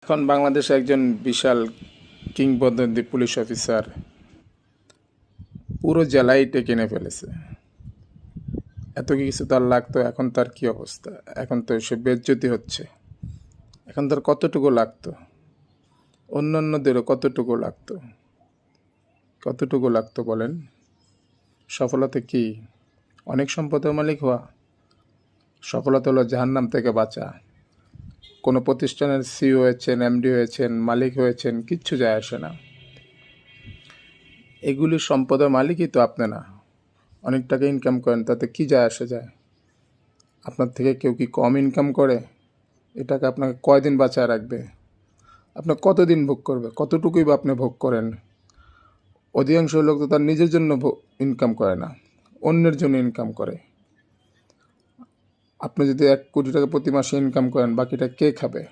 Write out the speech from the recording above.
এখন বাংলাদেশে একজন বিশাল কিংবদন্তি পুলিশ অফিসার পুরো জেলাই টেকে কিনে ফেলেছে। এত কিছু তার লাগতো, এখন তার কি অবস্থা? এখন তো সে বেজ্জতি হচ্ছে। এখন তার কতটুকু লাগতো? অন্যান্যদেরও কতটুকু লাগতো? কতটুকু লাগতো বলেন? সফলতা কি অনেক সম্পদের মালিক হওয়া? সফলতা হলো জাহান্নাম থেকে বাঁচা। কোনো প্রতিষ্ঠানের সিইও হয়েছেন, এমডি হয়েছেন, মালিক হয়েছেন, কিচ্ছু যায় আসে না। এগুলি সম্পদের মালিকই তো আপনি না। অনেক টাকা ইনকাম করেন, তাতে কি যায় আসে যায়? আপনার থেকে কেউ কি কম ইনকাম করে? এ টাকা আপনাকে কয়দিন বাঁচায় রাখবে? আপনার কতদিন ভোগ করবে? কতটুকুই বা আপনি ভোগ করেন? অধিকাংশ লোক তো তার নিজের জন্য ইনকাম করে না, অন্যের জন্য ইনকাম করে। আপনি যদি 1 কোটি টাকা প্রতি মাসে ইনকাম করেন, বাকিটা কে খাবে?